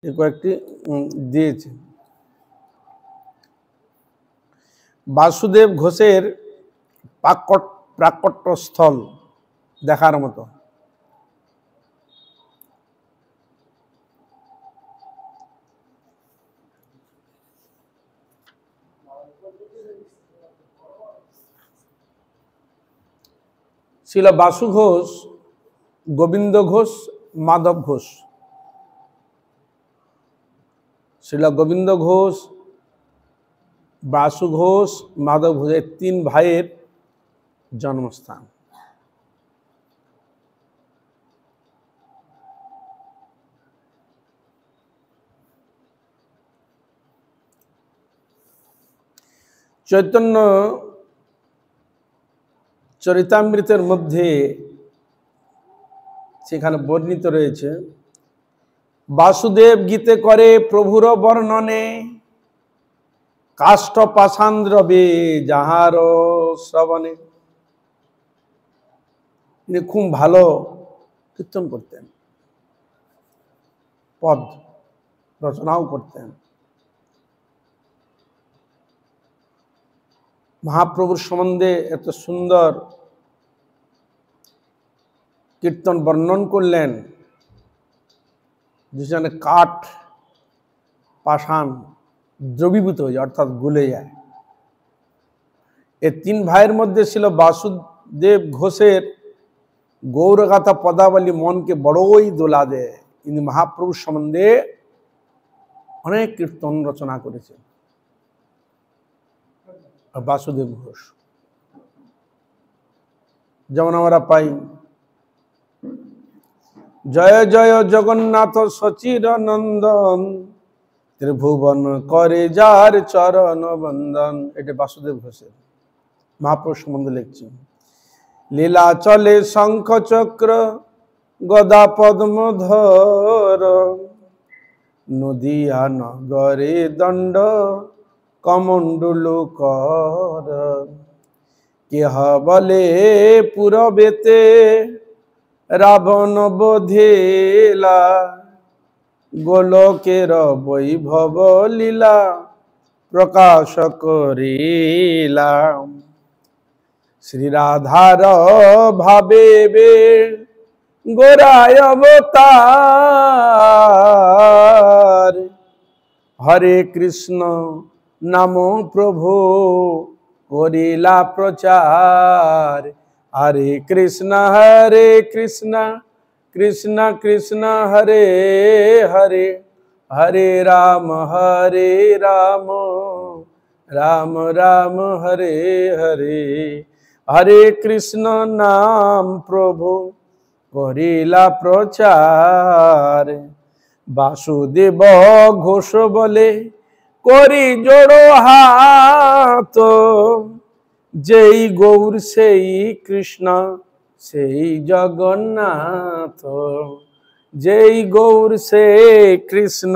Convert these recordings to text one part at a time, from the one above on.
কয়েকটি দিয়েছে। বাসুদেব ঘোষের প্রাকট্য স্থল দেখার মতো। ছিল বাসু ঘোষ, গোবিন্দ ঘোষ, মাধব ঘোষ। ছিল গোবিন্দ ঘোষ, বাসু ঘোষ, মাধব ঘোষ, এই তিন ভাইয়ের জন্মস্থান। চৈতন্য চরিতামৃতের মধ্যে সেখানে বর্ণিত রয়েছে, বাসুদেব গীতে করে প্রভুর বর্ণনে, কাষ্ঠ পাষাণ দ্রবে যাহার শ্রবণে। তিনি খুব ভালো কীর্তন করতেন, পদ রচনাও করতেন। মহাপ্রভুর সম্বন্ধে এত সুন্দর কীর্তন বর্ণন করলেন, যেখানে কাঠ পাষাণ দ্রবীভূত হয়ে যায়, অর্থাৎ গলে যায়। এই তিন ভাইয়ের মধ্যে ছিল বাসুদেব ঘোষের গৌরগাথা পদাবলী মনকে বড়ই দোলা দেয়। তিনি মহাপ্রভুর সম্বন্ধে অনেক কীর্তন রচনা করেছেন। বাসুদেব ঘোষ যেমন আমরা পাই, জয় জয় জগন্নাথ সচির নন্দন, ত্রিভুবন করে যার চরণ বন্দন। এটা বাসুদেব ঘোষের, মহাপ্রভু সম্বন্ধে লিখছেন। লীলা চলে শঙ্খ চক্র গদা পদ্মধর, নদিয়া নগরে দণ্ড কমণ্ডলু কর। কেহ বলে পুরবেতে রাবণ বোধেলা, গোলকের বৈভব লীলা প্রকাশ করিলা। শ্রীরাধার ভাবে গোরায় অবতার, হরে কৃষ্ণ নাম প্রভু করিলা প্রচার। হরে কৃষ্ণ কৃষ্ণ কৃষ্ণ হরে হরে, হরে রাম রাম রাম হরে হরে। হরে কৃষ্ণ নাম প্রভু করিলা প্রচার। বাসুদেব ঘোষ বলে করি জোড়ো হাত, যেই গৌর সেই কৃষ্ণ সেই জগন্নাথ। যেই গৌর সেই কৃষ্ণ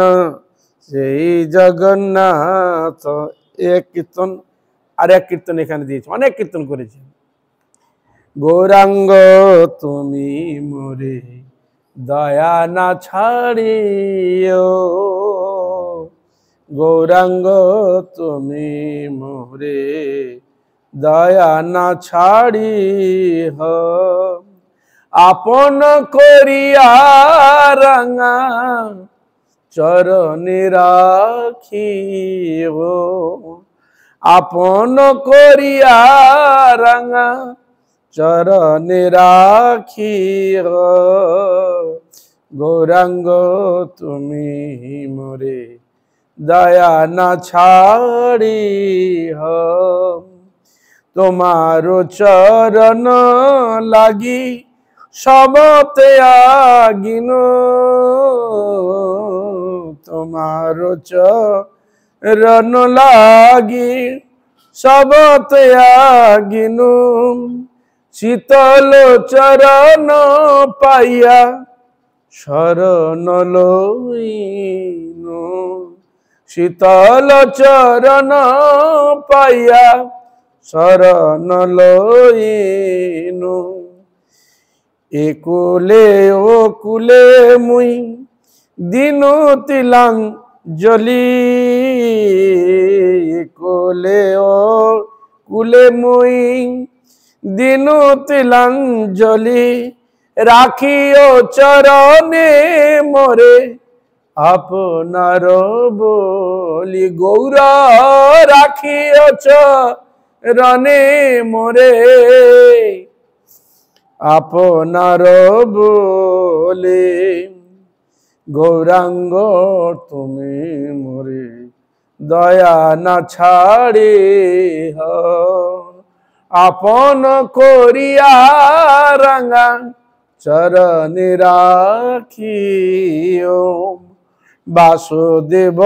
সেই জগন্নাথ। এক কীর্তন, আর এক কীর্তন এখানে দিয়েছে, অনেক কীর্তন করেছে। গৌরাঙ্গ তুমি মোরে দয়া না ছাড়িও, গৌরাঙ্গ তুমি মোরে দয়া না ছাড়িহ। আপন করিয়া রাঙা চরণে রাখিব, আপন করিয়া রাঙা চরণে রাখিব। গৌরাঙ্গ তুমি মোরে দয়া না ছাড়িহ। তোমার চরণ লাগি সবতে আগিন, তোমার চরণ লাগি সবতে আগিন। শীতল চরণ পাইয়া শরণ লইনু, শীতল চরণ পাইয়া শরণ লইনু। একুলে ও কুলে মুই দিনু তিলাঞ্জলি কোলে ও কুলে মুই দিনু তিলাঞ্জলি রাখিও চরণে মোরে আপনার বলি গৌর রাখিও চরণে মোরে আপনার বলে গৌরাঙ্গ তুমি মোরে দয়া না ছাড়ে আপন করিয়া রাঙা চরণে রাখিও বাসুদেব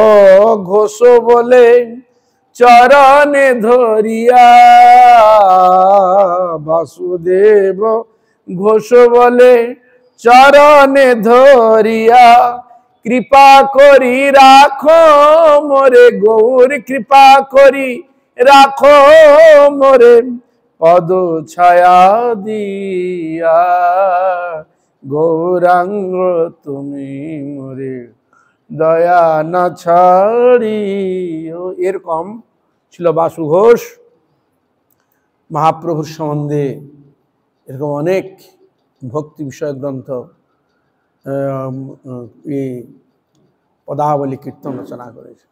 ঘোষ বলে চরণে ধরিয়া বাসুদেব ঘোষ বলে চরণে ধরিয়া কৃপা করি রাখো মোরে গৌর কৃপা করি রাখো মোরে পদ ছায়া দিয়া গৌরাঙ্গ তুমি মোরে দয়া না ছাড়িও। এরকম ছিল বাসু ঘোষ মহাপ্রভুর সম্বন্ধে এরকম অনেক ভক্তি বিষয়ক গ্রন্থ এই পদাবলী কীর্তন রচনা করেছে।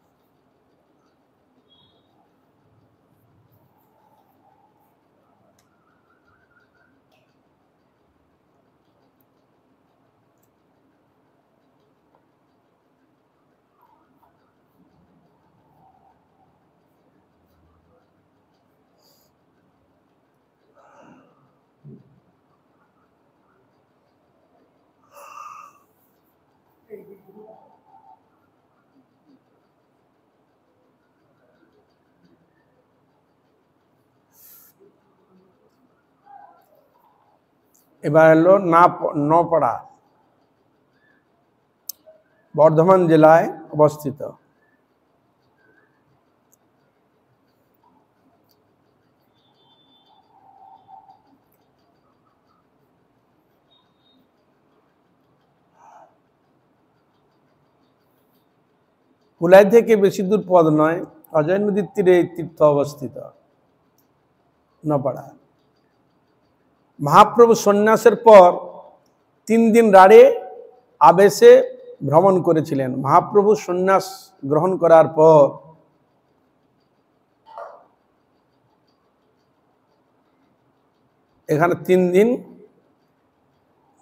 এবার এলো নপাড়া, বর্ধমান জেলায় অবস্থিত। কুলাই থেকে বেশি দূর পথ নয়, অজয় নদীর তীরে এই তীর্থ অবস্থিত নপাড়া। মহাপ্রভু সন্ন্যাসের পর 3 দিন রাড়ে আবেশে ভ্রমণ করেছিলেন। মহাপ্রভু সন্ন্যাস গ্রহণ করার পর এখানে 3 দিন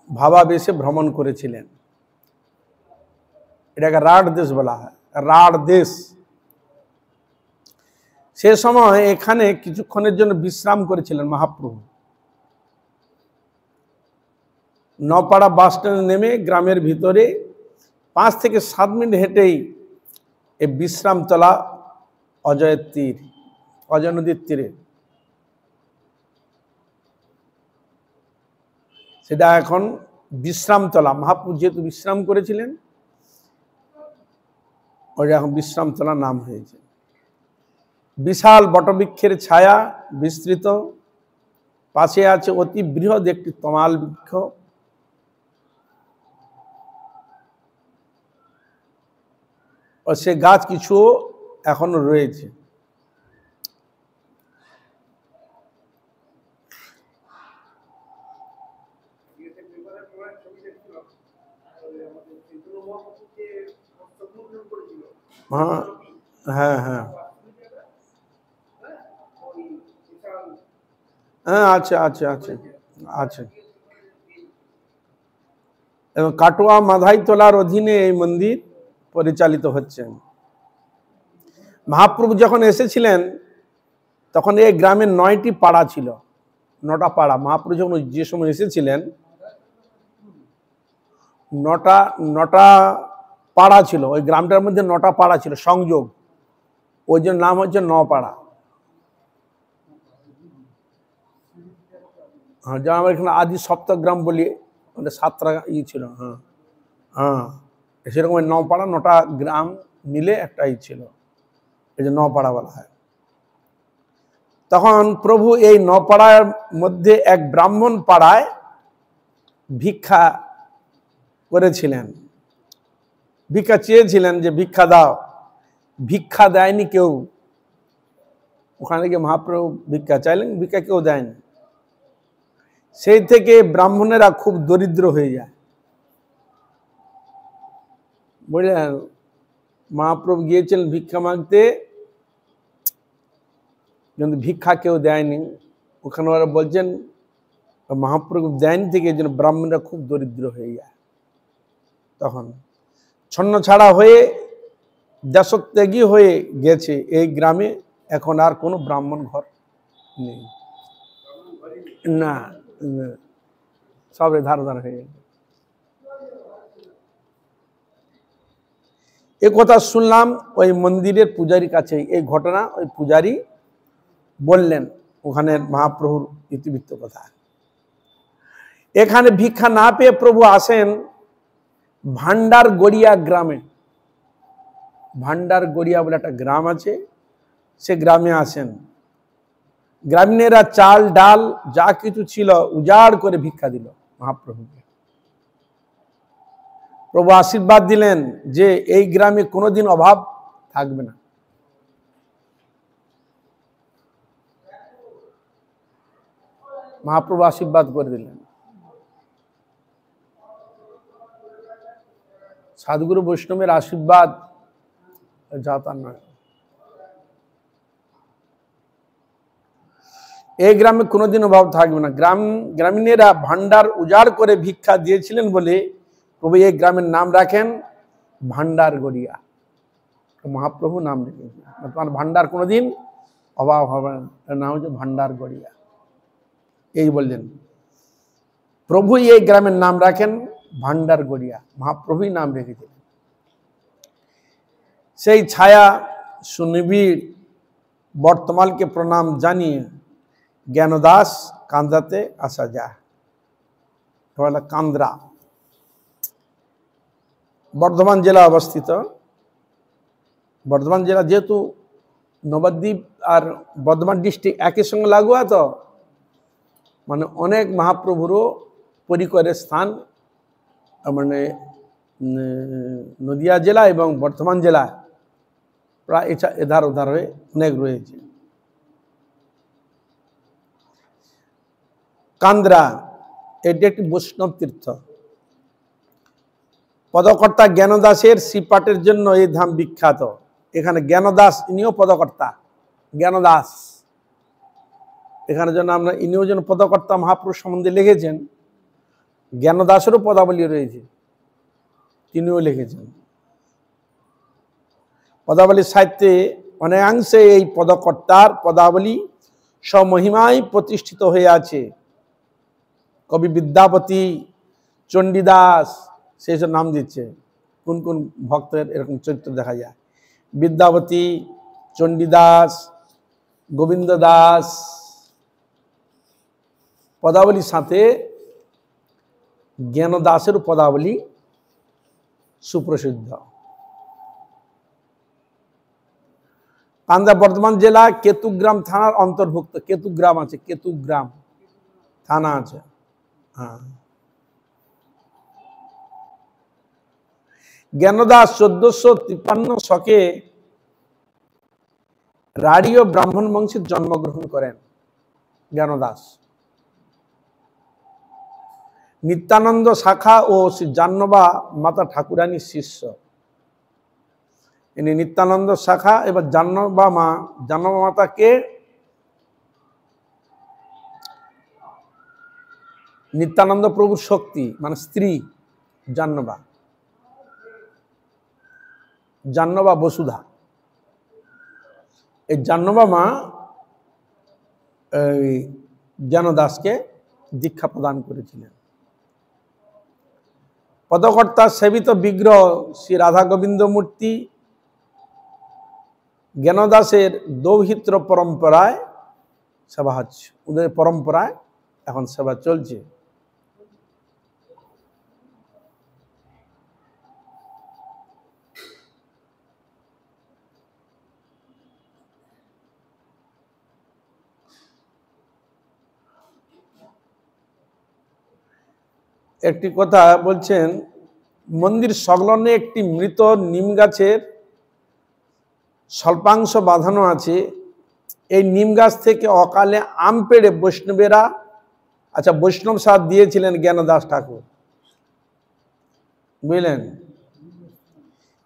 ভাবাবেশে ভ্রমণ করেছিলেন। এটাকে রাঢ় দেশ বলা হয়, রাঢ় দেশ। সে সময় এখানে কিছুক্ষণের জন্য বিশ্রাম করেছিলেন মহাপ্রভু। নপাড়া বাস স্ট্যান্ডে নেমে গ্রামের ভিতরে 5 থেকে 7 মিনিট হেঁটেই এই বিশ্রামতলা অজয়ের তীর, অজয় নদীর তীরে। সেটা এখন বিশ্রামতলা। মহাপ্রভু যেহেতু বিশ্রাম করেছিলেন ওটা এখন বিশ্রামতলা নাম হয়েছে। বিশাল বটবৃক্ষের ছায়া বিস্তৃত, পাশে আছে অতি বৃহৎ একটি তমাল বৃক্ষ। ও সে গাছ কিছু এখনো রয়েছে। হ্যাঁ হ্যাঁ হ্যাঁ হ্যাঁ, আচ্ছা আচ্ছা আচ্ছা আচ্ছা। এবং কাটোয়া মাধাইতলার অধীনে এই মন্দির পরিচালিত হচ্ছে। মহাপ্রভু যখন এসেছিলেন তখন এই গ্রামে 9টি পাড়া ছিল, 9টা পাড়া। মহাপ্রভু যখন যে সময় এসেছিলেন 9টা পাড়া ছিল। ওই গ্রামটার মধ্যে 9টা পাড়া ছিল সংযোগ, ওই জন্য নাম হচ্ছে নপাড়া। হ্যাঁ, যেমন আমরা এখানে আদি সপ্তগ্রাম বলি, ওটা 7টা ছিল। হ্যাঁ হ্যাঁ, সেরকম ওই নপাড়া 9টা গ্রাম মিলে একটা ছিল, এই যে নপাড়া বলা হয়। তখন প্রভু এই নপাড়ার মধ্যে এক ব্রাহ্মণ পাড়ায় ভিক্ষা করেছিলেন। ভিক্ষা চেয়েছিলেন যে ভিক্ষা দাও, ভিক্ষা দেয়নি কেউ। ওখানে গিয়ে মহাপ্রভু ভিক্ষা চাইলেন, ভিক্ষা কেউ দেয়নি। সেই থেকে ব্রাহ্মণেরা খুব দরিদ্র হয়ে যায়, বুঝলেন। মহাপ্রভু গিয়েছিলেন ভিক্ষা মাগতে, কিন্তু ভিক্ষা কেউ দেয়নি। ওখানে ওরা বলছেন মহাপ্রভু দেয়নি থেকে এই জন্য ব্রাহ্মণরা খুব দরিদ্র হয়ে যায়। তখন ছন্ন ছাড়া হয়ে দেশত্যাগী হয়ে গেছে এই গ্রামে, এখন আর কোনো ব্রাহ্মণ ঘর নেই, না, সব ধার ধার হয়ে গেছে। এ কথা শুনলাম ওই মন্দিরের পূজারীর কাছে, এই ঘটনা ওই পূজারী বললেন, ওখানে মহাপ্রভুর ইতিবৃত্ত কথা। এখানে ভিক্ষা না পেয়ে প্রভু আসেন ভান্ডার গড়িয়া গ্রামে। ভান্ডার গড়িয়া বলে একটা গ্রাম আছে, সে গ্রামে আসেন। গ্রামীণেরা চাল ডাল যা কিছু ছিল উজাড় করে ভিক্ষা দিল মহাপ্রভুকে। প্রভু আশীর্বাদ দিলেন যে এই গ্রামে কোনোদিন অভাব থাকবে না। মহাপ্রভু আশীর্বাদ করে দিলেন। সাধুগুরু বৈষ্ণবের আশীর্বাদ যা তার নয়। এই গ্রামে কোনোদিন অভাব থাকবে না। গ্রামীণেরা ভান্ডার উজাড় করে ভিক্ষা দিয়েছিলেন বলে প্রভু এই গ্রামের নাম রাখেন ভান্ডার গড়িয়া। মহাপ্রভু নাম রেখেছেন, তোমার ভান্ডার কোনোদিন অভাব হবে না, নাম হচ্ছে ভান্ডার গড়িয়া। এই বললেন প্রভু এই গ্রামের নাম রাখেন ভান্ডার গড়িয়া, মহাপ্রভুই নাম রেখেছিলেন। সেই ছায়া সুনিবিড় বর্তমানকে প্রণাম জানিয়ে জ্ঞানদাস কান্দ্রাতে আসা যায়। কান্দ্রা বর্ধমান জেলা অবস্থিত। বর্ধমান জেলা যেহেতু নবদ্বীপ আর বর্ধমান ডিস্ট্রিক্ট একই সঙ্গে লাগোয়া, তো মানে অনেক মহাপ্রভুরও পরিকরের স্থান মানে নদিয়া জেলা এবং বর্ধমান জেলা প্রায় এধার ওধার হয়ে অনেক রয়েছে। কান্দ্রা এটি একটি বৈষ্ণব তীর্থ। পদকর্তা জ্ঞানদাসের শ্রীপাঠের জন্য এই ধাম বিখ্যাত। এখানে জ্ঞানদাস ইনিও পদকর্তা, জ্ঞানদাস এখানে জন্য আমরা ইনিও যেন পদকর্তা মহাপুরুষ সম্বন্ধে লিখেছেন। জ্ঞানদাসেরও পদাবলী রয়েছে, তিনিও লিখেছেন। পদাবলী সাহিত্যে অনেকাংশে এই পদকর্তার পদাবলী স্বমহিমায় প্রতিষ্ঠিত হয়ে আছে। কবি বিদ্যাপতি, চণ্ডীদাস সেই সব নাম দিচ্ছে। কোন কোন ভক্তের এরকম চরিত্র দেখা যায়, বিদ্যাপতি, চণ্ডীদাস, গোবিন্দ দাস। পদাবলীর সাথে জ্ঞানদাসের পদাবলী সুপ্রসিদ্ধ। কান্দ্রা বর্ধমান জেলা কেতুগ্রাম থানার অন্তর্ভুক্ত। কেতুগ্রাম আছে, কেতুগ্রাম থানা আছে। হ্যাঁ, জ্ঞানদাস 1453 শকে রাঢ়ী ব্রাহ্মণ বংশে জন্মগ্রহণ করেন। জ্ঞানদাস নিত্যানন্দ শাখা ও শ্রী জাহ্নবা মাতা ঠাকুরানীর শিষ্য। ইনি নিত্যানন্দ শাখা এবার জাহ্নবা মাতাকে নিত্যানন্দ প্রভুর শক্তি মানে স্ত্রী জাহ্নবা বসুধা। এই জাহ্নবা মা জ্ঞানদাসকে দীক্ষা প্রদান করেছিলেন। পদকর্তা সেবিত বিগ্রহ শ্রী রাধা গোবিন্দ মূর্তি জ্ঞানদাসের দৌহিত্র পরম্পরায় সেবা হচ্ছে। ওদের পরম্পরায় এখন সেবা চলছে। একটি কথা বলছেন মন্দির সংলগ্নে একটি মৃত নিম গাছের স্বল্পাংশ বাঁধানো আছে। এই নিম গাছ থেকে অকালে আম পেড়ে বৈষ্ণবেরা, আচ্ছা বৈষ্ণব সাথ দিয়েছিলেন জ্ঞানদাস ঠাকুর, বুঝলেন?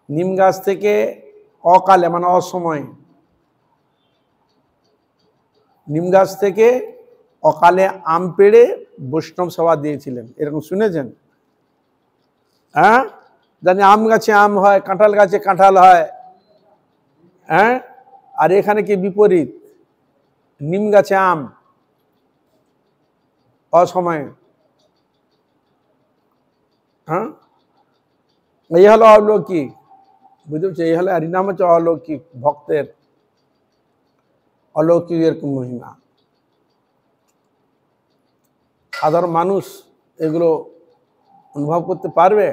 নিম গাছ থেকে অকালে মানে অসময়ে, নিম গাছ থেকে অকালে আম পেড়ে বৈষ্ণব সভা দিয়েছিলেন, এরকম শুনেছেন? হ্যাঁ, জানি আম গাছে আম হয়, কাঁঠাল গাছে কাঁঠাল হয়, হ্যাঁ, আর এখানে কি বিপরীত, নিম গাছে আম অসময়ে। হ্যাঁ, এই হলো অলৌকিক, বুঝতে পারছি? এই হলো হরিনাম হচ্ছে অলৌকিক, ভক্তের অলৌকিক এরকম মহিমা। সাধারণ মানুষ এগুলো অনুভব করতে পারবে,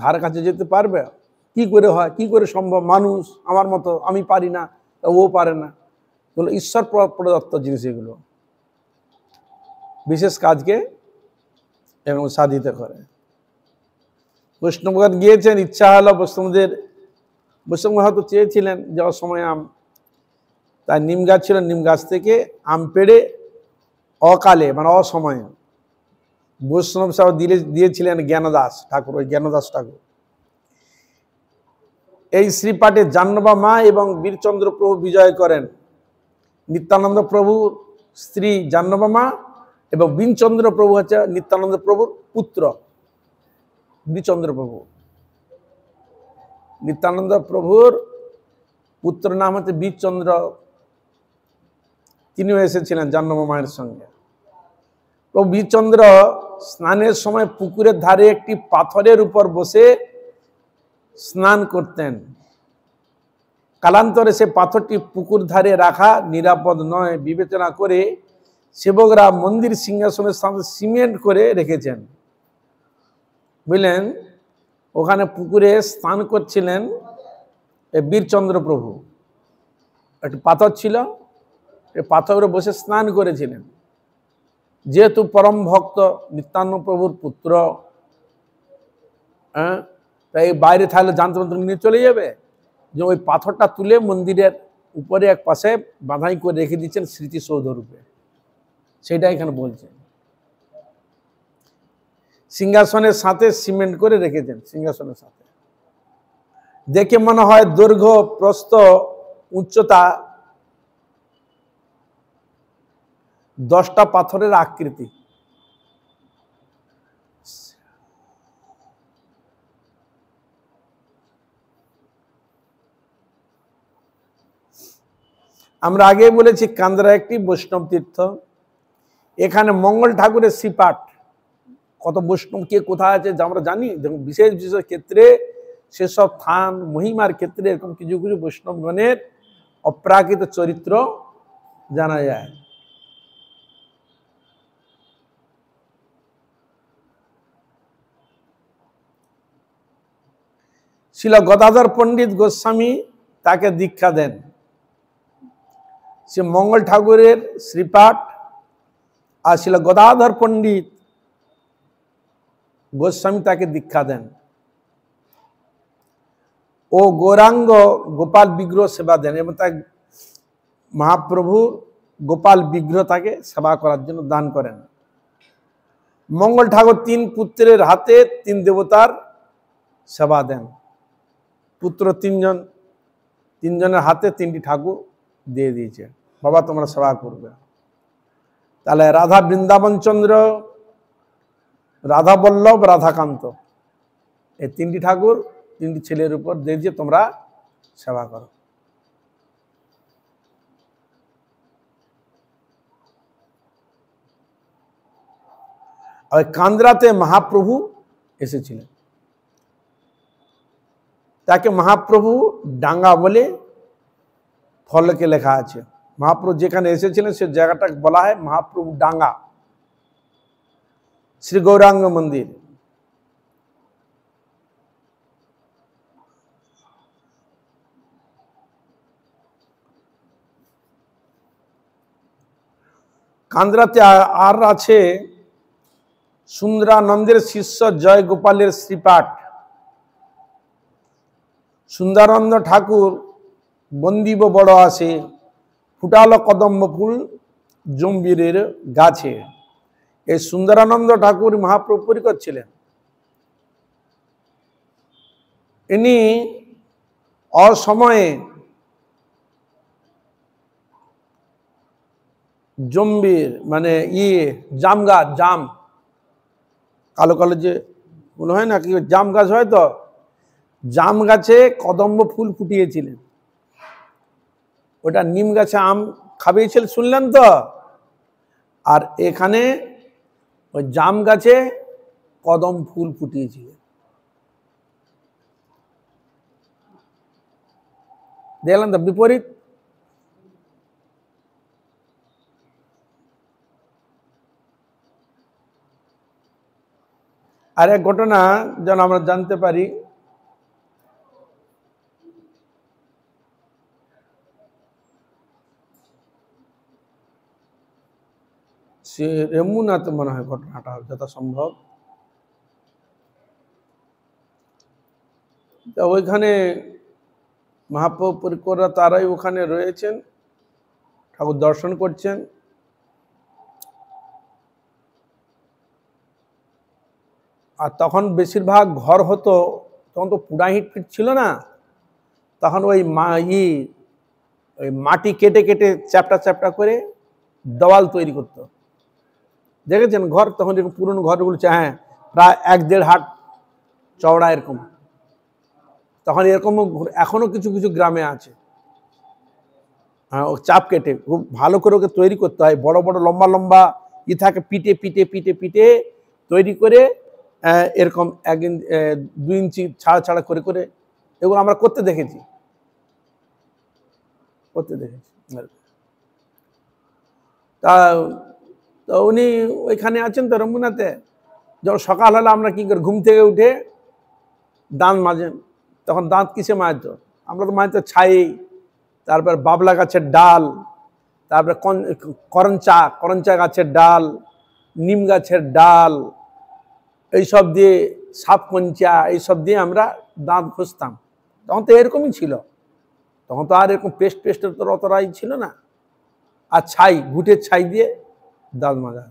ধার কাছে যেতে পারবে? কি করে হয়, কি করে সম্ভব? মানুষ আমার মতো, আমি পারি না, ও পারে না। এগুলো ঈশ্বর প্রদত্ত জিনিস, এগুলো বিশেষ কাজকে এবং সাধিত করে। বৈষ্ণবগণ গিয়েছেন, ইচ্ছা হলো বৈষ্ণবদের, বৈষ্ণব হয়তো চেয়েছিলেন যাওয়ার সময় আম, তাই নিম গাছ ছিল, নিম গাছ থেকে আম পেড়ে অকালে মানে অসময়ে বৈষ্ণব সাহেব দিয়েছিলেন জ্ঞানদাস ঠাকুর, ওই জ্ঞানদাস ঠাকুর। এই শ্রীপাঠে জাহ্নবা মা এবং বীরচন্দ্র প্রভু বিজয় করেন। নিত্যানন্দ প্রভুর স্ত্রী জাহ্নবা মা এবং বীরচন্দ্র প্রভু হচ্ছে নিত্যানন্দ প্রভুর পুত্র। বীরচন্দ্র প্রভু, নিত্যানন্দ প্রভুর পুত্র নাম হচ্ছে বীরচন্দ্র, তিনিও এসেছিলেন জাহ্নবা মায়ের সঙ্গে। প্রভু বীরচন্দ্র স্নানের সময় পুকুরের ধারে একটি পাথরের উপর বসে স্নান করতেন। কালান্তরে সে পাথরটি পুকুর ধারে রাখা নিরাপদ নয় বিবেচনা করে সেবকরা মন্দির সিংহাসনের সামনে সিমেন্ট করে রেখেছেন, বুঝলেন? ওখানে পুকুরে স্নান করছিলেন বীরচন্দ্র প্রভু, একটি পাথর ছিল, এই পাথরে বসে স্নান করেছিলেন। যেহেতু পরম ভক্ত নিত্যানন্দ প্রভুর পুত্র, হ্যাঁ, তাই বাইরে থাকলে যন্ত্রমন্ত্র নিয়ে চলে যাবে, যে ওই পাথরটা তুলে মন্দিরের উপরে এক পাশে বাঁধাই করে রেখে দিচ্ছেন স্মৃতিসৌধ রূপে, সেটা এখানে বলছেন। সিংহাসনের সাথে সিমেন্ট করে রেখেছেন, সিংহাসনের সাথে। দেখে মনে হয় দৈর্ঘ্য প্রস্থ উচ্চতা 10টা পাথরের আকৃতি। আমরা আগে বলেছি কান্দ্রা একটি বৈষ্ণব তীর্থ। এখানে মঙ্গল ঠাকুরের শ্রীপাঠ, কত বৈষ্ণব কে কোথায় আছে আমরা জানি, বিশেষ বিশেষ ক্ষেত্রে সেসব স্থান মহিমার ক্ষেত্রে এরকম কিছু কিছু বৈষ্ণবগণের অপ্রাকৃত চরিত্র জানা যায়। শিল গদাধর পণ্ডিত গোস্বামী তাকে দীক্ষা দেন। সে মঙ্গল ঠাকুরের শ্রীপাঠ আর শিল গদাধর পণ্ডিত গোস্বামী তাকে দীক্ষা দেন। ও গৌরাঙ্গ গোপাল বিগ্রহ সেবা দেন এবং তাকে মহাপ্রভুর গোপাল বিগ্রহ তাকে সেবা করার জন্য দান করেন। মঙ্গল ঠাকুর 3 পুত্রের হাতে 3 দেবতার সেবা দেন। পুত্র 3 জন, 3 জনের হাতে 3টি ঠাকুর দিয়ে দিয়েছে, বাবা তোমরা সেবা করবে। তাহলে রাধা বৃন্দাবন চন্দ্র, রাধা বল্লভ, রাধাকান্ত, এই 3টি ঠাকুর 3টি ছেলের উপর দিয়ে দিয়ে তোমরা সেবা করো। আর কান্দ্রাতে মহাপ্রভু এসেছিলেন, তাকে মহাপ্রভু ডাঙ্গা বলে ফলকে লেখা আছে। মহাপ্রভু যেখানে এসেছিলেন সে জায়গাটা বলা হয় মহাপ্রভু ডাঙ্গা, শ্রী গৌরাঙ্গ মন্দির। কান্দ্রাতে আর আছে সুন্দরানন্দের শিষ্য জয় গোপালের শ্রীপাঠ। সুন্দরানন্দ ঠাকুর বন্দিব বড় আসে, ফুটালো কদম্ব ফুল জম্বীরের গাছে। এই সুন্দরানন্দ ঠাকুর মহাপ্রভু পরিকর ছিলেন। ইনি অসময়ে জম্বীর মানে জাম গাছ, জাম কালো কালো যে মনে হয় না কি জাম গাছ হয়, তো জাম গাছে কদম্ব ফুল ফুটিয়েছিলেন। ওটা নিম গাছে আম খাবিয়েছিল শুনলেন তো, আর এখানে ওই জাম গাছে কদম ফুল ফুটিয়েছিলেন। দেখলেন তো বিপরীত। আর এক ঘটনা যেন আমরা জানতে পারি, সে রেমুনাতে মনে হয় ঘটনাটা যথাসম্ভব। ওইখানে মহাপ্রভু পরিকররা তারাই ওখানে রয়েছেন, ঠাকুর দর্শন করছেন। আর তখন বেশিরভাগ ঘর হতো, তখন তো পুরাহিট ফিট ছিল না, তখন ওই মাটি কেটে কেটে চ্যাপটা চ্যাপটা করে দেওয়াল তৈরি করতো। দেখেছেন ঘর তখন যেরকম পুরনো ঘরগুলো, হ্যাঁ প্রায় 1-1.5 হাত চওড়া এরকম, তখন এরকম এখনো কিছু কিছু গ্রামে আছে। হ্যাঁ, ও চাপ কেটে খুব ভালো করে ওকে তৈরি করতে হয়, বড় বড় লম্বা লম্বা থাকে, পিটে পিটে পিটে পিটে তৈরি করে এরকম 1-2 ইঞ্চি ছাড়া ছাড়া করে করে এগুলো আমরা করতে দেখেছি। তা উনি ওইখানে আছেন তো রমুনাতে। যখন সকাল হলে আমরা কি করি, ঘুম থেকে উঠে দাঁত মাজেন। তখন দাঁত কিসে মাজতো? আমরা তো মাজতো ছাই, তারপর বাবলা গাছের ডাল, তারপরে করঞ্চা গাছের ডাল, নিম গাছের ডাল, এইসব দিয়ে সাপকঞ্চা, এইসব দিয়ে আমরা দাঁত ঘষতাম। তখন তো এরকমই ছিল, তখন তো আর এরকম পেস্টের তো অতটাই ছিল না। আর ছাই, ঘুটের ছাই দিয়ে দাঁত মাজা।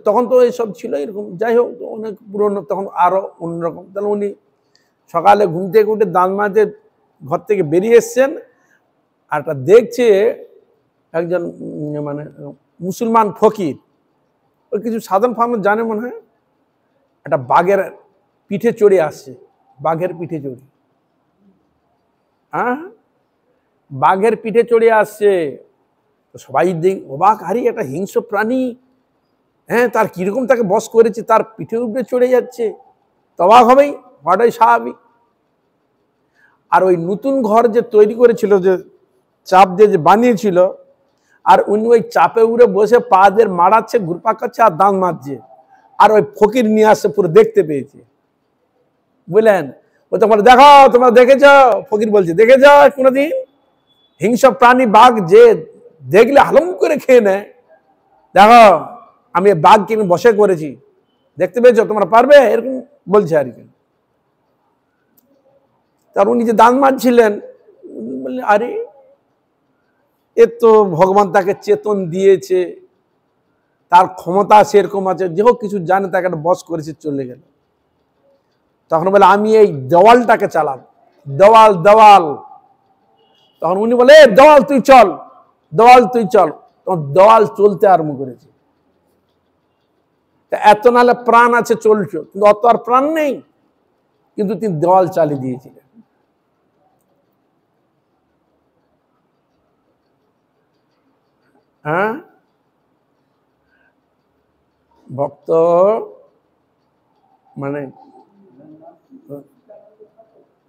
তখন তো এইসব ছিল এরকম। যাই হোক, অনেক পুরনো, তখন আরো অন্যরকম। তাহলে উনি সকালে ঘুম থেকে উঠে দাঁত মাজে ঘর থেকে বেরিয়ে এসছেন, আর একটা দেখছে একজন মানে মুসলমান ফকির, ওই কিছু সাধারণ ফার্ম জানে মনে হয়, একটা বাঘের পিঠে চড়ে আসছে, বাঘের পিঠে চড়ে, হ্যাঁ বাঘের পিঠে চড়ে আসছে। সবাই অবাক, হারি একটা হিংস্র প্রাণী, হ্যাঁ তার কিরকম তাকে বশ করেছে, তার পিঠে উপরে চড়ে যাচ্ছে, অবাক হবেই, হওয়াটাই স্বাভাবিক। আর ওই নতুন ঘর যে তৈরি করেছিল, যে চাপ দিয়ে যে বানিয়েছিল, আর উনি ওই চাপে উড়ে বসে পা দিয়ে মারাচ্ছে, ঘুরপাক খাচ্ছে আর দাঁত মাজছে। আর ওই ফকির নিয়ে আসছে, পুরো দেখতে পেয়েছে, বুঝলেন? ও তোমরা দেখো, তোমরা দেখেছ? ফকির বলছে দেখেছ কোনোদিন হিংস্র প্রাণী বাঘ যে দেখলে হালম করে খেয়ে নেয়? দেখো আমি বাঘকে আমি বসে করেছি, দেখতে পেয়েছো? তোমরা পারবে? এরকম বলছে আর কি। তার উনি যে দাঁত মাজছিলেন, বললেন আরে এ তো ভগবান তাকে চেতন দিয়েছে, তার ক্ষমতা সেরকম আছে, যে হোক কিছু জানে, তাকে একটা বশ করেছে, চলে গেল। তখন বলে আমি এই দেওয়ালটাকে চালাব, দেওয়াল দেওয়াল। তখন উনি বলে দেওয়াল তুই চল, দেওয়াল তুই চল। তখন দেওয়াল চলতে আরম্ভ করেছে। এত নালে প্রাণ আছে চলছো, কিন্তু অত আর প্রাণ নেই, কিন্তু তিনি দেওয়াল চালিয়ে দিয়েছিলেন। হ্যাঁ, ভক্ত মানে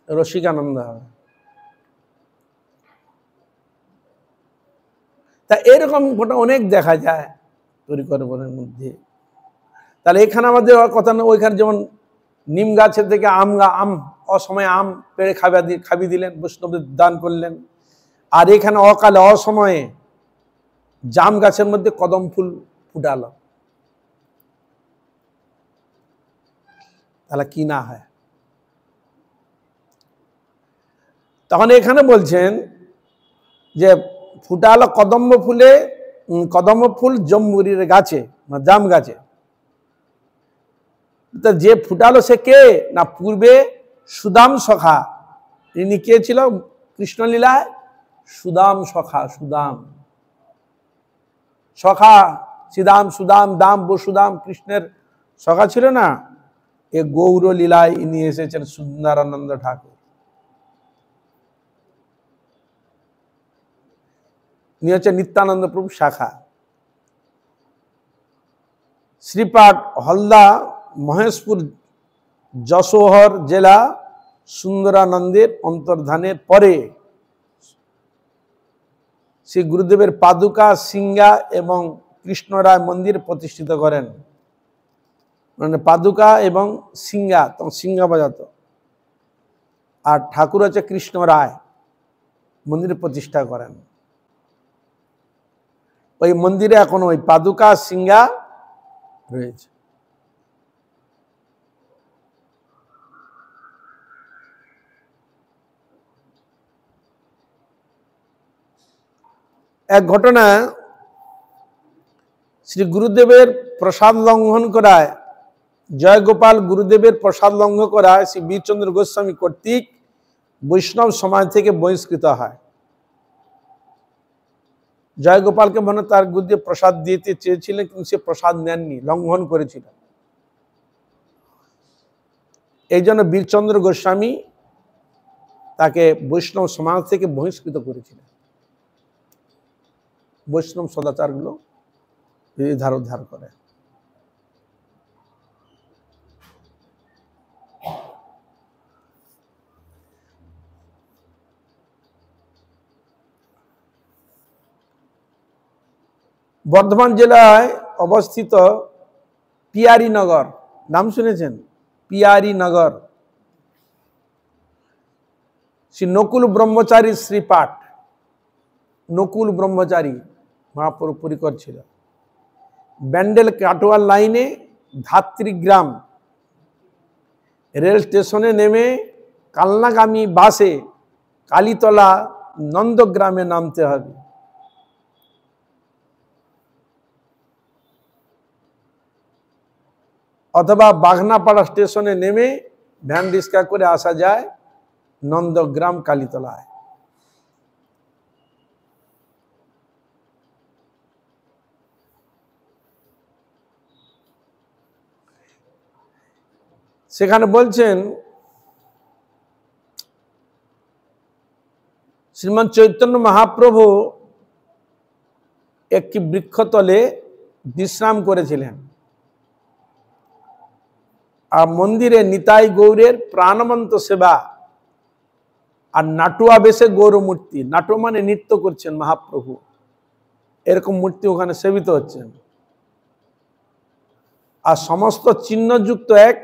রসিকানন্দ হবে। তা এরকম ঘটনা অনেক দেখা যায় পরিকল্পনার মধ্যে। তাহলে এখানে আমাদের কথা না, ওইখানে যেমন নিম গাছের থেকে আম অসময়ে আম পেড়ে খাবি দিলেন, বৈষ্ণবদের দান করলেন। আর এখানে অকালে অসময়ে জাম গাছের মধ্যে কদম ফুল ফুটালো, তাহলে কি না হয়? তখন এখানে বলছেন যে ফুটালো কদম্ব ফুলে, কদম্ব ফুল জম্বুরির গাছে, জাম গাছে। তো যে ফুটালো সে কে না, পূর্বে সুদাম সখা। ইনি কে ছিল কৃষ্ণলীলায়? সুদাম সখা, সুদাম সখা, সিদাম সুদাম দাম বসুদাম, কৃষ্ণের সখা ছিল না। এ গৌর লীলায় ইনি এসেছেন সুন্দরানন্দ ঠাকুর। ইনি হচ্ছে নিত্যানন্দ প্রভু শাখা। শ্রীপাঠ হলদা, মহেশপুর, যশোহর জেলা, সুন্দরানন্দের অন্তর্ধানের পরে শ্রী গুরুদেবের পাদুকা, সিঙ্গা এবং কৃষ্ণরায় মন্দির প্রতিষ্ঠিত করেন। মানে পাদুকা এবং সিঙ্গা, তখন সিঙ্গা বাজাতো, আর ঠাকুর হচ্ছে কৃষ্ণ রায়, মন্দির প্রতিষ্ঠা করেন। ওই মন্দিরে এখন ওই পাদুকা সিঙ্গা রয়েছে। এক ঘটনা, শ্রী গুরুদেবের প্রসাদ লঙ্ঘন করায়, জয়গোপাল গুরুদেবের প্রসাদ লঙ্ঘন করায় শ্রী বীরচন্দ্র গোস্বামী কর্তৃক বৈষ্ণব সমাজ থেকে বহিষ্কৃত হয়। জয়গোপালকে মনে তার গুরুদেব প্রসাদ দিতে চেয়েছিলেন, কিন্তু সে প্রসাদ নেননি, লঙ্ঘন করেছিল। এই জন্য বীরচন্দ্র গোস্বামী তাকে বৈষ্ণব সমাজ থেকে বহিষ্কৃত করেছিলেন। বৈষ্ণব সদাচারগুলো ধার করে। বর্ধমান জেলায় অবস্থিত পিয়ারি নগর, নাম শুনেছেন? পিয়ারি নগর, শ্রী নকুল ব্রহ্মচারী শ্রীপাঠ। নকুল ব্রহ্মচারী মহাপ্রভু পরিকর ছিল। ব্যান্ডেল কাটোয়ার লাইনে ধাত্রীগ্রাম রেল স্টেশনে নেমে কালনাগামী বাসে কালীতলা নন্দগ্রামে নামতে হবে। অথবা বাঘনাপাড়া স্টেশনে নেমে ভ্যান রিক্সা করে আসা যায় নন্দগ্রাম কালীতলায়। সেখানে বলছেন শ্রীমান চৈতন্য মহাপ্রভু একটি বৃক্ষতলে বিশ্রাম করেছিলেন, আর মন্দিরে নিতাই গৌরের প্রাণবন্ত সেবা আর নাটুয়া বেশে গৌর মূর্তি, নাটুয়া মানে নৃত্য করছেন মহাপ্রভু, এরকম মূর্তি ওখানে সেবিত হচ্ছেন। আর সমস্ত চিহ্নযুক্ত এক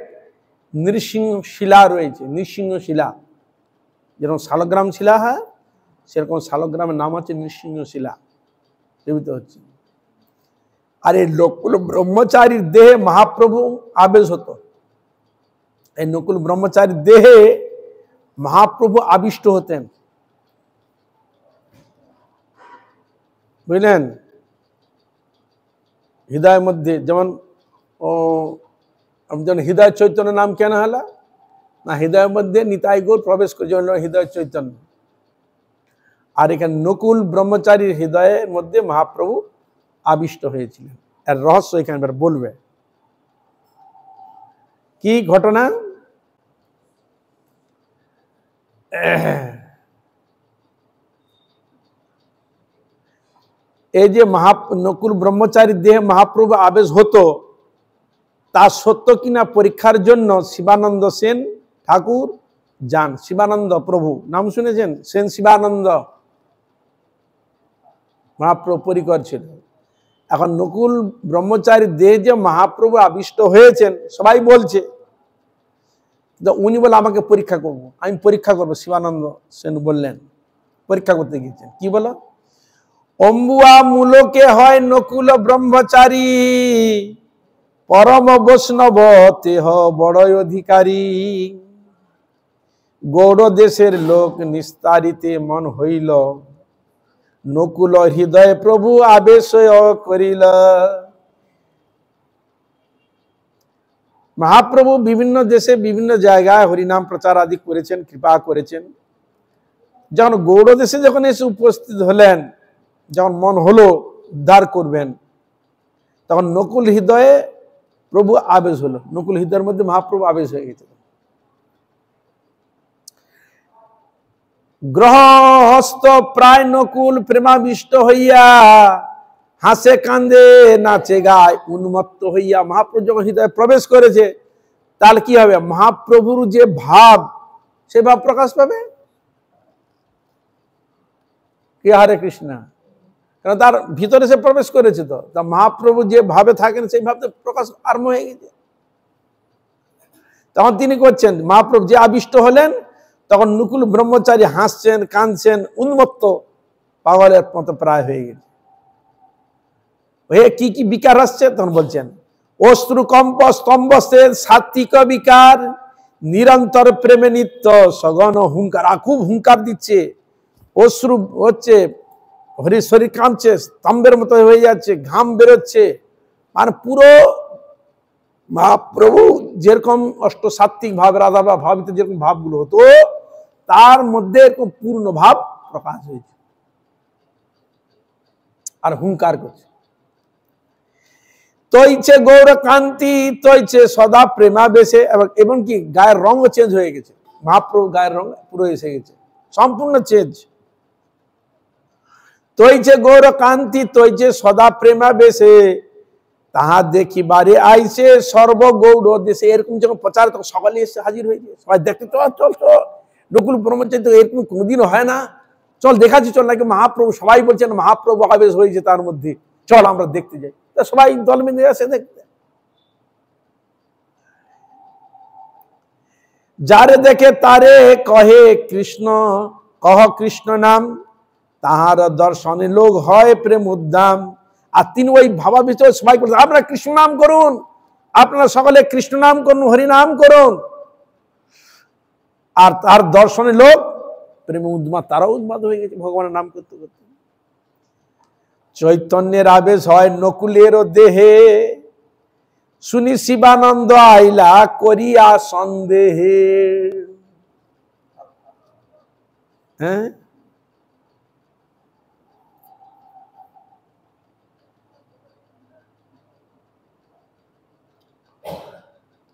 নৃসিংহ শিলা রয়েছে, নৃসিংহ শিলা, যেরকম শালগ্রাম শিলা হয় সেরকম শালগ্রামের নাম হচ্ছে নৃসিংহ শিলা, সেবিত হচ্ছে। আর এই নকুল ব্রহ্মচারীর দেহে মহাপ্রভু আবেশ হতো। এই নকুল ব্রহ্মচারীর দেহে মহাপ্রভু আবিষ্ট হতেন, বুঝলেন? হৃদয়ের মধ্যে যেমন হৃদয় চৈতন্য নাম কেন হলো না, হৃদয়ের মধ্যে নিতাই গৌর প্রবেশ করেছে, হৃদয় চৈতন্য। আর এখানে নকুল ব্রহ্মচারীর হৃদয়ের মধ্যে মহাপ্রভু আবিষ্ট হয়েছিলেন। এর রহস্য এখানে বলবে। কি ঘটনা? এই যে নকুল ব্রহ্মচারীর দেহে মহাপ্রভু আবেশ হতো, তা সত্য কিনা পরীক্ষার জন্য শিবানন্দ সেন ঠাকুর যান। শিবানন্দ প্রভু নাম শুনেছেন? সেন শিবানন্দ মহাপ্রভু পরিকর ছিল। এখন নকুল ব্রহ্মচারীর দেহে যে মহাপ্রভু আবিষ্ট হয়েছেন সবাই বলছে, উনি বলে আমাকে পরীক্ষা করব, আমি পরীক্ষা করবো। শিবানন্দ সেন বললেন, পরীক্ষা করতে গিয়েছেন। কি বলো? অম্বুয়া মূলকে হয় নকুল ব্রহ্মচারী, পরম বৈষ্ণব তেহ বড় অধিকারী। গৌড় দেশের লোক নিস্তারিতে মন হইল, নকুল হৃদয় প্রভু আবেশ করিল। মহাপ্রভু বিভিন্ন দেশে বিভিন্ন জায়গায় হরিনাম প্রচার আদি করেছেন, কৃপা করেছেন। যখন গৌড় দেশে যখন এসে উপস্থিত হলেন, যখন মন হলো উদ্ধার করবেন, তখন নকুল হৃদয়ে প্রভু আবেশ হলো। নকুল হৃদয়ের মধ্যে মহাপ্রভু আবেশ হয়ে গেছে। গ্রহস্থ প্রায় নকুল প্রেমাবিষ্ট হইয়া, হাসে কান্দে নাচে গায় উন্মত্ত হইয়া। মহাপ্রভু যখন হৃদয়ে প্রবেশ করেছে, তাহলে কি হবে? মহাপ্রভুর যে ভাব, সে ভাব প্রকাশ পাবে। কি হরে কৃষ্ণ, কারণ তার ভিতরে সে প্রবেশ করেছে। তো তা মহাপ্রভু যে ভাবে থাকেন, সেই ভাবতে প্রকাশ আরম্ভ হয়ে গেছে। তখন তিনি করছেন, মহাপ্রভু যে আবিষ্ট হলেন, তখন নকুল ব্রহ্মচারী হাসছেন, কাঁদছেন, উন্মত্ত পাগলের মতো প্রায় হয়ে গেছে। কি কি বিকার আসছে তখন বলছেন, অশ্রুকম্প স্তম্ভে সাত্বিক বিকার, নিরন্তর প্রেমে নিত্য সগণ হুঙ্কার। খুব হুঙ্কার দিচ্ছে, অশ্রু হচ্ছে, হরির শরীর কাঁপছে, স্তম্ভের মতো হয়ে যাচ্ছে, ঘাম বেরোচ্ছে। মানে পুরো মহাপ্রভু যেরকম অষ্ট সাত্বিক ভাব, রাধা ভাবিত যেরকম ভাবগুলো হতো, তার মধ্যে এরকম পূর্ণ ভাব প্রকাশ হয়েছে, আর হুঙ্কার করছে। তৈছে গৌরকান্তি তৈছে সদা প্রেমাবেশে। এবং কি গায়ের রঙও চেঞ্জ হয়ে গেছে। মহাপ্রভু গায়ের রং পুরো এসে গেছে, সম্পূর্ণ চেঞ্জ। তৈছে গৌরকান্তি তৈছে সদা প্রেমাবেশে, তাহা দেখিবারে আইছে সর্বগৌড় দেশে। এরকম যখন প্রচার, তখন সকালে এসে হাজির হয়েছে। সবাই দেখতে, চল চল চল, নকুল ব্রহ্মচারী তো এরকম কোনোদিনও হয় না, চল দেখাচ্ছি, চল। নাকি মহাপ্রভু, সবাই বলছেন মহাপ্রভু আবেশ হয়েছে তার মধ্যে, চল আমরা দেখতে যাই। সবাই দল মিলে আসে দেখতে। যারে দেখে তারে কহে কৃষ্ণ, কহ কৃষ্ণ নাম, তাহার দর্শনে লোক হয় প্রেম উদ্দাম। আর তিনি ওই ভাবাবিষ্ট সবাই বলছেন, আপনারা কৃষ্ণ নাম করুন, আপনারা সকলে কৃষ্ণ নাম করুন, হরিনাম করুন। আর তার দর্শনে লোক প্রেম উন্মাদ, তারাও উন্মাদ হয়ে গেছে ভগবানের নাম করতে করতে। চৈতন্যের আবেশ হয় নকুলের দেহে, শুনি শিবানন্দ আইলা করিয়া সন্দেহে। হ্যাঁ,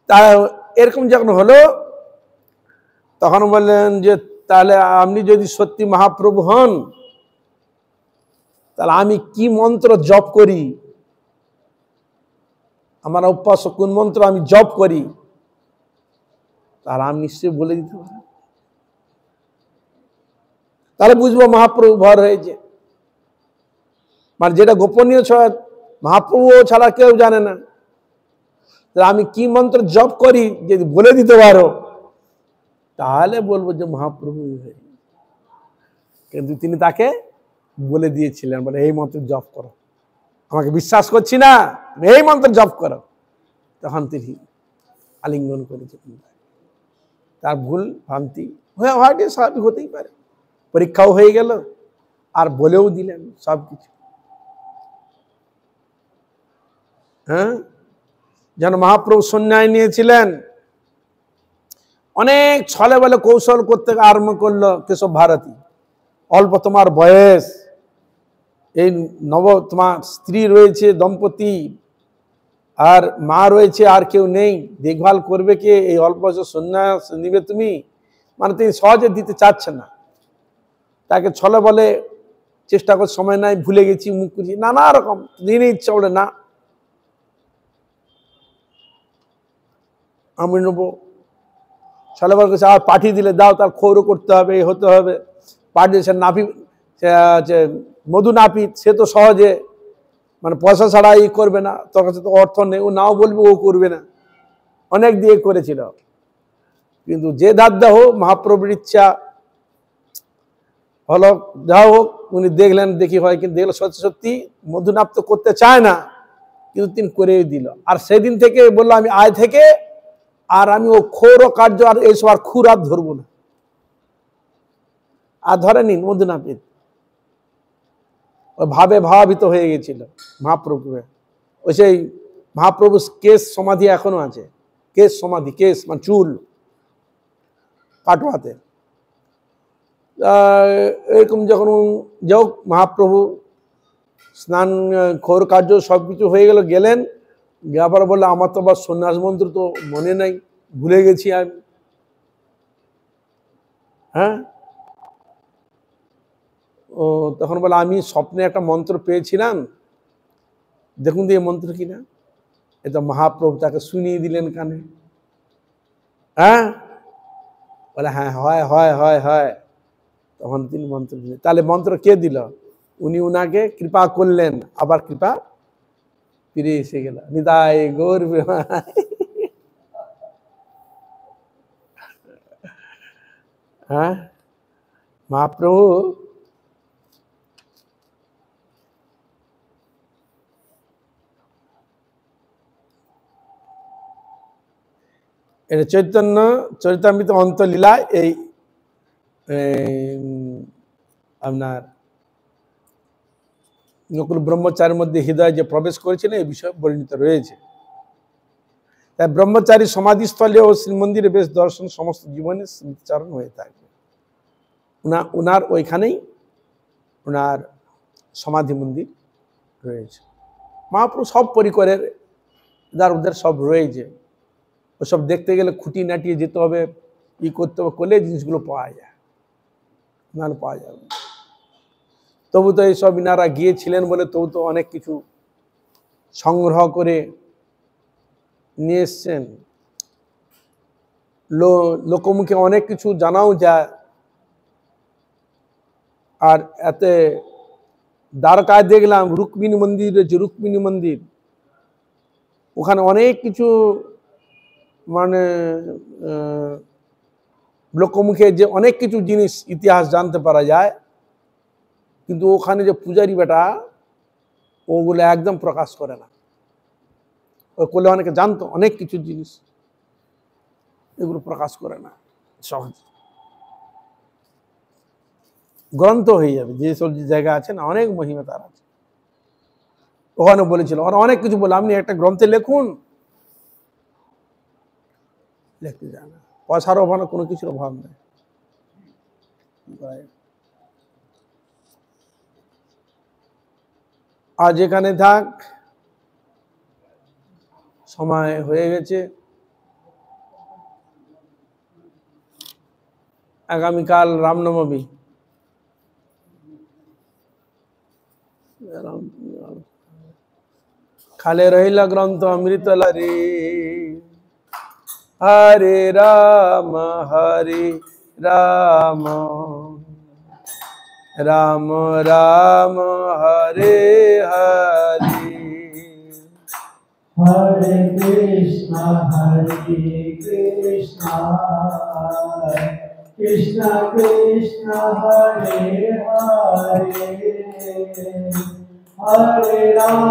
তা এরকম যখন হলো, তখন বললেন যে তাহলে আপনি যদি সত্যি মহাপ্রভু হন, তাহলে আমি কি মন্ত্র জপ করি, আমার অভ্যাস কোন মন্ত্র আমি জপ করি, তাহলে আমি নিশ্চয়ই বলে দিতে পারি। তাহলে বুঝবো মহাপ্রভু ভর হয়েছে। মানে যেটা গোপনীয় ছয়, মহাপ্রভু ছাড়া কেউ জানে না। আমি কি মন্ত্র জপ করি যদি বলে দিতে পারো, তাহলে বলবো যে মহাপ্রভু। কিন্তু তিনি তাকে বলে দিয়েছিলেন, বলে এই মন্ত্র জপ করো, আমাকে বিশ্বাস করছি না, এই মন্ত্র জপ করো। তখন তিনি আলিঙ্গন করেছেন। তার ভুল ভ্রান্তি হয়তো স্বাভাবিক হতেই পারে, পরীক্ষাও হয়ে গেল, আর বলেও দিলেন সবকিছু। হ্যাঁ, যেন মহাপ্রভু সন্ন্যায় নিয়েছিলেন, অনেক ছলে বলে কৌশল করতে আরম্ভ করলো কেশব ভারতী। অল্প তোমার বয়স, এই তোমার স্ত্রী রয়েছে, দম্পতি, আর মা রয়েছে, আর কেউ নেই, দেখভাল করবে কে? এই অল্প বয়সে সন্ন্যাস নিবে তুমি? মানে তিনি সহজে দিতে চাচ্ছেন না। তাকে ছলে বলে চেষ্টা করে, সময় নাই, ভুলে গেছি, মুখ করছি, নানা রকম দিনে ইচ্ছা বলে না, আমি নেবো। ছলে বলে আর পাঠিয়ে দিলে দাও, তার খৌরও করতে হবে, হতে হবে। পাঠিয়েছে নাপি, মধু নাপিত, সে তো সহজে মানে পয়সা ছাড়া ই করবে না, তোর কাছে তো অর্থ নেই, ও নাও বলবে, ও করবে না, অনেক দিয়ে করেছিল। কিন্তু যে দাদা হোক, মহাপ্রভুর ইচ্ছা হলো, যা হোক উনি দেখলেন, দেখি হয় কিন্তু দেখলো সত্যি সত্যি মধুনাপ তো করতে চায় না, কিন্তু তিনি করেই দিল। আর সেদিন থেকে বললো আমি আয় থেকে আর আমি ও খোর কার্য আর এইসব আর খুর আর ধরবো না। আর ধরেনি মধুনাপিত, ওই ভাবে ভাবাবিত হয়ে গেছিল মহাপ্রভু। ওই সেই মহাপ্রভু কেশ সমাধি এখনো আছে, কেশ সমাধি, কেশ মানে চুল কাটোয়াতে। এরকম যখন যাও মহাপ্রভু স্নান খোর কার্য সবকিছু হয়ে গেলেন, যাবার বললে আমার তো আবার সন্ন্যাস মন্ত্র তো মনে নাই, ভুলে গেছি আমি। হ্যাঁ, ও তখন বলে আমি স্বপ্নে একটা মন্ত্র পেয়েছিলাম, দেখুন দিয়ে মন্ত্র কিনা। এটা মহাপ্রভু তাকে শুনিয়ে দিলেন কানে। হ্যাঁ, বলে হ্যাঁ হয় হয় হয় হয়। তখন তিনি মন্ত্র দিলেন। তাহলে মন্ত্র কে দিল? উনি উনাকে কৃপা করলেন, আবার কৃপা ফিরে এসে গেল। নিতাই গৌর হ্যাঁ, মহাপ্রভু এটা চৈতন্য চরিতামৃত অন্তলীলা, এই আপনার নকুল ব্রহ্মচারীর মধ্যে হৃদয় যে প্রবেশ করেছিলেন এই বিষয়ে বর্ণিত রয়েছে। তাই ব্রহ্মচারী সমাধিস্থলে ও শ্রীমন্দিরে বেশ দর্শন সমস্ত জীবনে স্মৃতিচারণ হয়ে থাকবে। উনার ওইখানেই ওনার সমাধি মন্দির রয়েছে। মহাপ্রভু সব পরিকরের ওদের সব রয়েছে, ওসব দেখতে গেলে খুঁটি নাটিয়ে যেতে হবে, ই করতে হবে, করলে জিনিসগুলো পাওয়া যায়, নাহলে পাওয়া যাবে। তবু তো এইসব ইনারা গিয়েছিলেন বলে তবু তো অনেক কিছু সংগ্রহ করে নিয়ে এসছেন। লোকমুখে অনেক কিছু জানাও যায়। আর এতে দ্বারকায় দেখলাম রুক্মিণী মন্দির রয়েছে, রুক্মিণী মন্দির, ওখানে অনেক কিছু মানে লোকমুখে যে অনেক কিছু জিনিস ইতিহাস জানতে পারা যায়, কিন্তু ওখানে যে পূজারি বেটা ওগুলো একদম প্রকাশ করে না। ও করলে অনেকে জানতো অনেক কিছু জিনিস, এগুলো প্রকাশ করে না সহজ। গ্রন্থ হয়ে যাবে যেসব জায়গা আছে না, অনেক মহিমা তার আছে। ওখানে বলেছিল ওরা অনেক কিছু বলে, আপনি একটা গ্রন্থে লিখুন, লিখতে যায় না। পয়সার অভাব, কোনো কিছুর অভাব নেই। আজ এখানে থাক, সময় হয়ে গেছে। আগামীকাল রামনবমী। খালে রহিলা গ্রন্থ অমৃত লারি। হরে রাম রাম রাম হরে হরে, হরে কৃষ্ণ কৃষ্ণ কৃষ্ণ হরে হরে, হরে রাম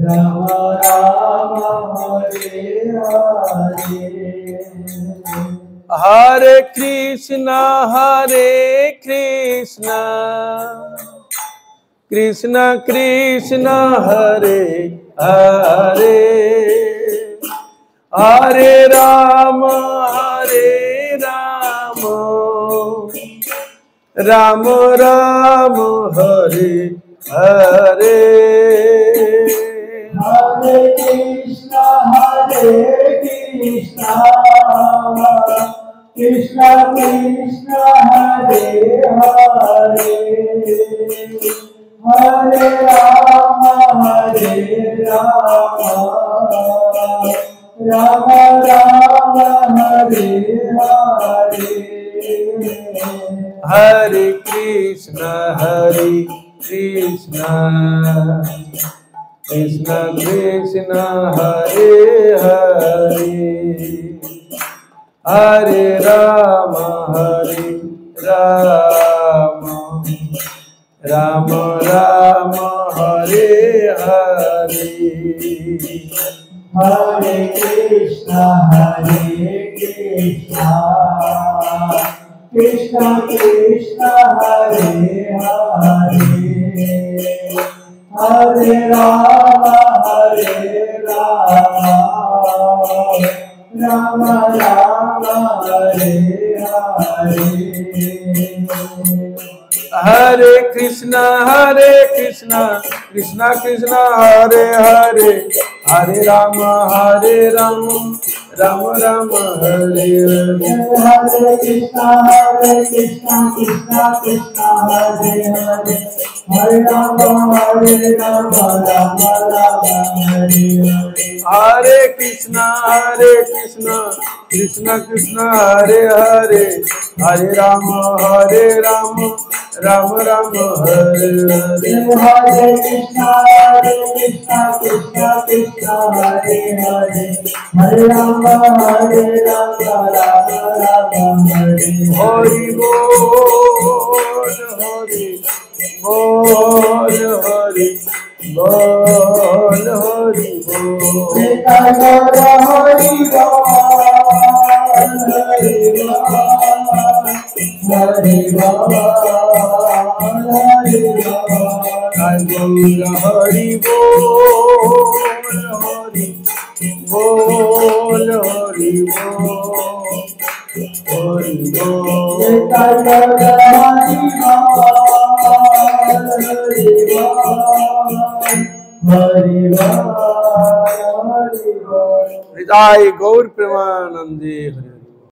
রাম রাম হরে হরে। হরে কৃষ্ণ কৃষ্ণ কৃষ্ণ হরে হরে, হরে রাম রাম রাম হরে হরে। হরে কৃষ্ণ কৃষ্ণ কৃষ্ণ হরে হরে, হরে রাম রাম রাম হরে হরে। हरे Krishna Krishna Krishna Hare Hare, Hare Rama, Rama Rama, Hare Hare. Hare Krishna, Krishna Krishna, Hare Hare, Hare Rama, Rama Rama, Hare Hare. Hare Krishna, Krishna Krishna, Hare Hare, Hare Rama, Rama Rama, Hare Hare. Hare Krishna, Krishna Krishna, Hare Hare, Hare Rama, Rama Rama, Hare Hare. Hare Krishna, Krishna Krishna, Hare Hare, Hare Rama, Rama Rama, Hare Hare. Hare Krishna, Krishna Krishna, Hare Hare, Hare Rama, Rama Rama, Hare Hare. Hari Bol, Hari Bol, Hari Bol. Hari Bol, Hari Jai Gaur Premanande.